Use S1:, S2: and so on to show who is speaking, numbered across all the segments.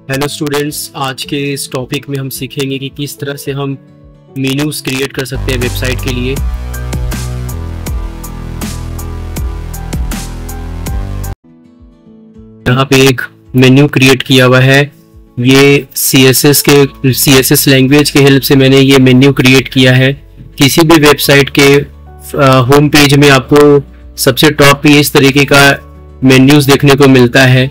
S1: Hello students, आज के इस टॉपिक में हम सीखेंगे कि किस तरह से हम मेन्यूज क्रिएट कर सकते हैं वेबसाइट के लिए। यहाँ पे एक मेन्यू क्रिएट किया हुआ है। ये CSS लैंग्वेज के हेल्प से मैंने ये मेन्यू क्रिएट किया है। किसी भी वेबसाइट के होम पेज में आपको सबसे टॉप पे इस तरीके का मेन्यूज देखने को मिलता है।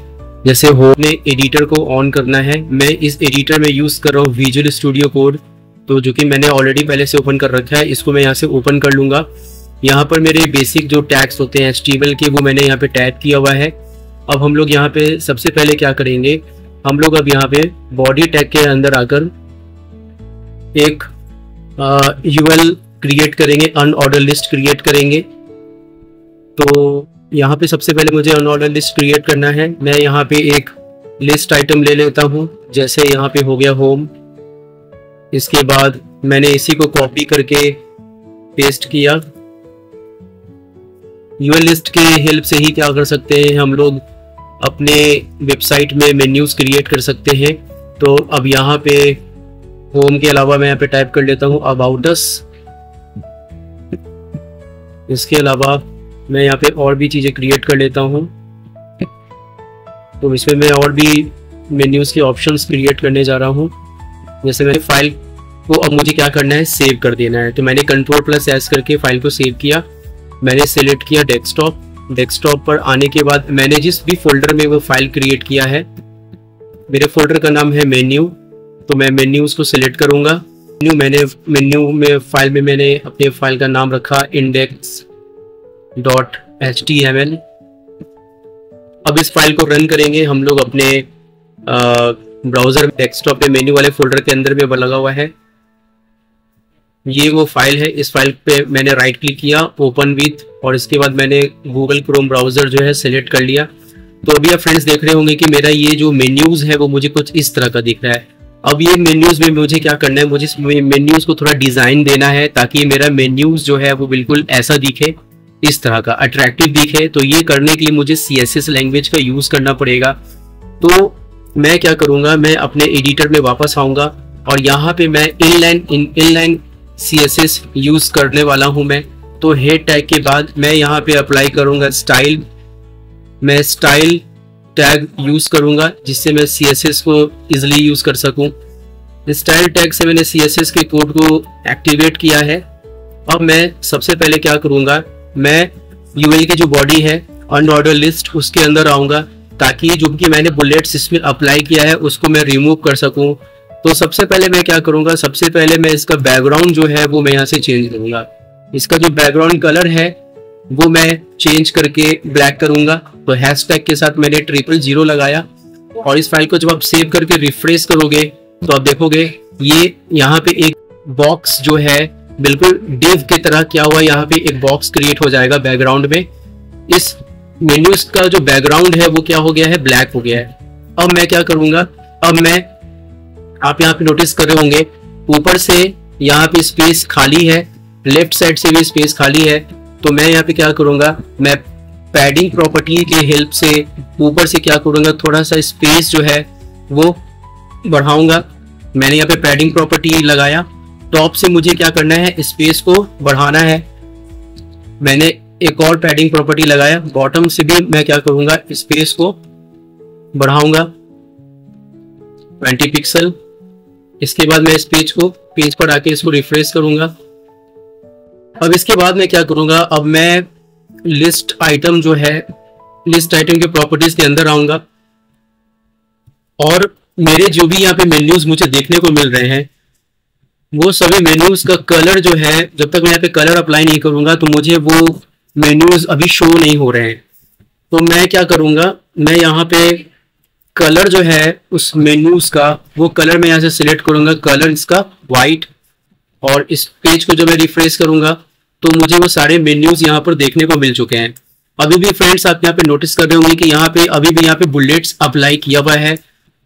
S1: जैसे होम में एडिटर को ऑन करना है, मैं इस एडिटर में यूज कर रहा हूँ विजुअल स्टूडियो कोड, तो जो कि मैंने ऑलरेडी पहले से ओपन कर रखा है। इसको मैं यहाँ से ओपन कर लूंगा। यहाँ पर मेरे बेसिक जो टैग्स होते हैं HTML के, वो मैंने यहाँ पे टैग किया हुआ है। अब हम लोग यहाँ पे सबसे पहले क्या करेंगे, हम लोग अब यहाँ पे बॉडी टैग के अंदर आकर एक UL क्रिएट करेंगे, अनऑर्डर लिस्ट क्रिएट करेंगे। तो यहाँ पे सबसे पहले मुझे अनऑर्डर लिस्ट क्रिएट करना है। मैं यहाँ पे एक लिस्ट आइटम ले लेता हूँ, जैसे यहाँ पे हो गया होम। इसके बाद मैंने इसी को कॉपी करके पेस्ट किया। UL लिस्ट के हेल्प से ही क्या कर सकते हैं, हम लोग अपने वेबसाइट में मेन्यूज क्रिएट कर सकते हैं। तो अब यहाँ पे होम के अलावा मैं यहाँ पे टाइप कर लेता हूँ अबाउट अस। इसके अलावा मैं यहाँ पे और भी चीज़ें क्रिएट कर लेता हूँ। तो इसमें मैं और भी मेन्यूज के ऑप्शंस क्रिएट करने जा रहा हूँ। जैसे मैंने फाइल को अब मुझे क्या करना है, सेव कर देना है। तो मैंने Ctrl+S करके फाइल को सेव किया। मैंने सेलेक्ट किया डेस्कटॉप। डेस्कटॉप पर आने के बाद मैंने जिस भी फोल्डर में वो फाइल क्रिएट किया है, मेरे फोल्डर का नाम है मेन्यू, तो मैं मेन्यूज को सिलेक्ट करूँगा। मेन्यू में फाइल में मैंने अपने फाइल का नाम रखा index.html। अब इस फाइल को रन करेंगे हम लोग अपने ब्राउजर डेस्कटॉप पे, मेन्यू वाले फोल्डर के अंदर में लगा हुआ है। ये वो फाइल है। इस फाइल पे मैंने राइट क्लिक किया, ओपन विथ, और इसके बाद मैंने गूगल क्रोम ब्राउजर जो है सिलेक्ट कर लिया। तो अभी आप फ्रेंड्स देख रहे होंगे कि मेरा ये जो मेन्यूज है वो मुझे कुछ इस तरह का दिख रहा है। अब ये मेन्यूज में मुझे क्या करना है, मुझे इस मेन्यूज को थोड़ा डिजाइन देना है ताकि मेरा मेन्यूज जो है वो बिल्कुल ऐसा दिखे, इस तरह का अट्रैक्टिव दिखे। तो ये करने के लिए मुझे CSS लैंग्वेज का यूज करना पड़ेगा। तो मैं क्या करूंगा, मैं अपने एडिटर में वापस आऊंगा और यहाँ पे मैं इनलाइन CSS यूज करने वाला हूं मैं। तो हेड टैग के बाद मैं यहाँ पे अप्लाई करूंगा स्टाइल। मैं स्टाइल टैग यूज करूंगा जिससे मैं CSS को इजिली यूज कर सकूं। स्टाइल टैग से मैंने CSS के कोड को एक्टिवेट किया है। अब मैं सबसे पहले क्या करूंगा, मैं UL की जो बॉडी है अनऑर्डर लिस्ट, उसके अंदर आऊंगा ताकि जो कि मैंने बुलेट्स इसमें अप्लाई किया है उसको मैं रिमूव कर सकूं। तो सबसे पहले मैं क्या करूंगा, सबसे पहले मैं इसका बैकग्राउंड जो है वो मैं यहाँ से चेंज करूंगा। इसका जो बैकग्राउंड कलर है वो मैं चेंज करके ब्लैक करूंगा। तो हैशटैग के साथ मैंने 000 लगाया और इस फाइल को जब आप सेव करके रिफ्रेश करोगे तो आप देखोगे ये यहाँ पे एक बॉक्स जो है बिल्कुल डिव की तरह क्या हुआ, यहाँ पे एक बॉक्स क्रिएट हो जाएगा बैकग्राउंड में। इस मेन्यूज का जो बैकग्राउंड है वो क्या हो गया है, ब्लैक हो गया है। अब मैं क्या करूंगा, अब मैं, आप यहाँ पे नोटिस कर रहे होंगे ऊपर से यहाँ पे स्पेस खाली है, लेफ्ट साइड से भी स्पेस खाली है। तो मैं यहाँ पे क्या करूंगा, मैं पैडिंग प्रॉपर्टी के हेल्प से ऊपर से क्या करूंगा, थोड़ा सा स्पेस जो है वो बढ़ाऊंगा। मैंने यहाँ पे पैडिंग प्रॉपर्टी लगाया। टॉप से मुझे क्या करना है, स्पेस को बढ़ाना है। मैंने एक और पैडिंग प्रॉपर्टी लगाया। बॉटम से भी मैं क्या करूंगा, स्पेस को बढ़ाऊंगा 20 पिक्सल। इसके बाद मैं इस पेज पर आके इसको रिफ्रेश करूंगा। अब इसके बाद मैं क्या करूंगा, अब मैं लिस्ट आइटम जो है, लिस्ट आइटम के प्रॉपर्टीज के अंदर आऊंगा और मेरे जो भी यहाँ पे मेन्यूज मुझे देखने को मिल रहे हैं वो सभी मेन्यूज का कलर जो है, जब तक मैं यहाँ पे कलर अप्लाई नहीं करूंगा तो मुझे वो मेन्यूज अभी शो नहीं हो रहे हैं। तो मैं क्या करूंगा, मैं यहाँ पे कलर जो है उस मेन्यूज का, वो कलर मैं यहाँ से सिलेक्ट करूंगा, कलर इसका व्हाइट। और इस पेज को जब मैं रिफ्रेश करूंगा तो मुझे वो सारे मेन्यूज यहाँ पर देखने को मिल चुके हैं। अभी भी फ्रेंड्स आप यहाँ पे नोटिस कर रहे होंगे कि यहाँ पे अभी भी यहाँ पे बुलेट्स अप्लाई किया हुआ है।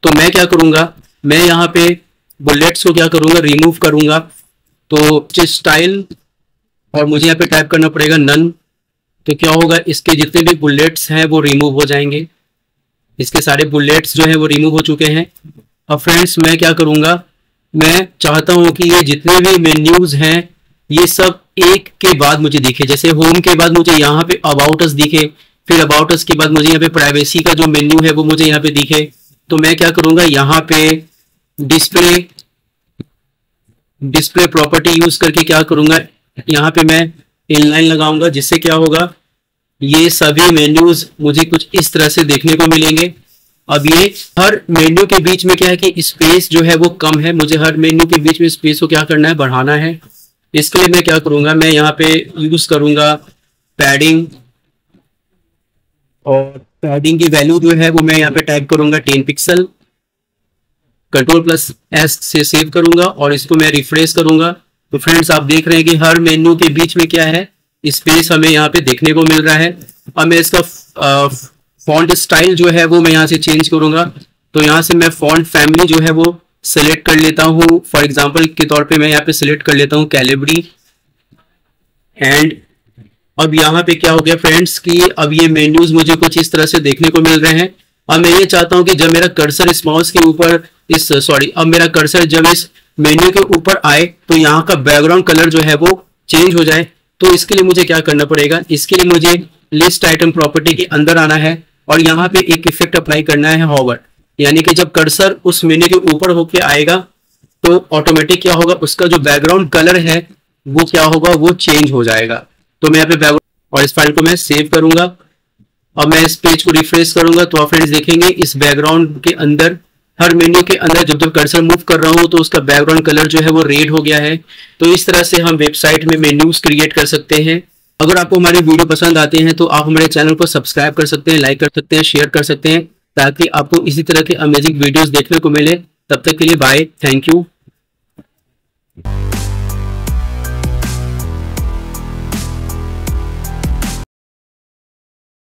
S1: तो मैं क्या करूंगा, मैं यहाँ पे बुलेट्स को क्या करूंगा, रिमूव करूंगा। तो स्टाइल, और मुझे यहाँ पे टाइप करना पड़ेगा नन। तो क्या होगा, इसके जितने भी बुलेट्स हैं वो रिमूव हो जाएंगे। इसके सारे बुलेट्स जो है वो रिमूव हो चुके हैं। अब फ्रेंड्स मैं क्या करूंगा, मैं चाहता हूं कि ये जितने भी मेन्यूज हैं ये सब एक के बाद मुझे दिखे। जैसे होम के बाद मुझे यहाँ पे अबाउट अस दिखे, फिर अबाउट अस के बाद मुझे यहाँ पे प्राइवेसी का जो मेन्यू है वो मुझे यहाँ पे दिखे। तो मैं क्या करूंगा, यहाँ पे डिस्प्ले प्रॉपर्टी यूज करके क्या करूंगा, यहाँ पे मैं इनलाइन लगाऊंगा, जिससे क्या होगा, ये सभी मेन्यूज मुझे कुछ इस तरह से देखने को मिलेंगे। अब ये हर मेन्यू के बीच में क्या है कि स्पेस जो है वो कम है, मुझे हर मेन्यू के बीच में स्पेस को क्या करना है, बढ़ाना है। इसके लिए मैं क्या करूंगा, मैं यहाँ पे यूज करूंगा पैडिंग, और पैडिंग की वैल्यू जो है वो मैं यहाँ पे टाइप करूंगा 10 पिक्सल। Ctrl+S से सेव करूंगा और इसको मैं रिफ्रेश करूंगा। तो फ्रेंड्स आप देख रहे हैं कि हर मेन्यू के बीच में क्या है, स्पेस हमें यहाँ पे देखने को मिल रहा है। अब मैं इसका फॉन्ट स्टाइल जो है वो मैं यहाँ से चेंज करूंगा। तो यहाँ से मैं फॉन्ट फैमिली जो है वो सेलेक्ट कर लेता हूँ। फॉर एग्जांपल के तौर पे मैं यहाँ पे सिलेक्ट कर लेता हूँ कैलिबरी। एंड अब यहाँ पे क्या हो गया फ्रेंड्स कि अब ये मेन्यूज मुझे कुछ इस तरह से देखने को मिल रहे हैं। अब मैं ये चाहता हूँ कि जब मेरा कर्सर इस माउस के ऊपर अब मेरा कर्सर जब इस मेन्यू के ऊपर आए तो यहाँ का बैकग्राउंड कलर जो है वो चेंज हो जाए। तो इसके लिए मुझे क्या करना पड़ेगा, इसके लिए मुझे लिस्ट आइटम प्रॉपर्टी के अंदर आना है और यहाँ पे एक इफेक्ट अप्लाई करना है हॉवर, यानी कि जब कर्सर उस मेन्यू के ऊपर होके आएगा तो ऑटोमेटिक क्या होगा, उसका जो बैकग्राउंड कलर है वो क्या होगा, वो चेंज हो जाएगा। तो मैं यहाँ पे बैकग्राउंड, और इस फाइल को मैं सेव करूंगा। अब मैं इस पेज को रिफ्रेश करूंगा तो आप फ्रेंड्स देखेंगे इस बैकग्राउंड के अंदर, हर मेन्यू के अंदर जब जब कर्सर मूव कर रहा हूं तो उसका बैकग्राउंड कलर जो है वो रेड हो गया है। तो इस तरह से हम वेबसाइट में मेन्यूज क्रिएट कर सकते हैं। अगर आपको हमारे वीडियो पसंद आते हैं तो आप हमारे चैनल को सब्सक्राइब कर सकते हैं, लाइक कर सकते हैं, शेयर कर सकते हैं, ताकि आपको इसी तरह के अमेजिंग वीडियोस देखने को मिले। तब तक के लिए बाय, थैंक यू।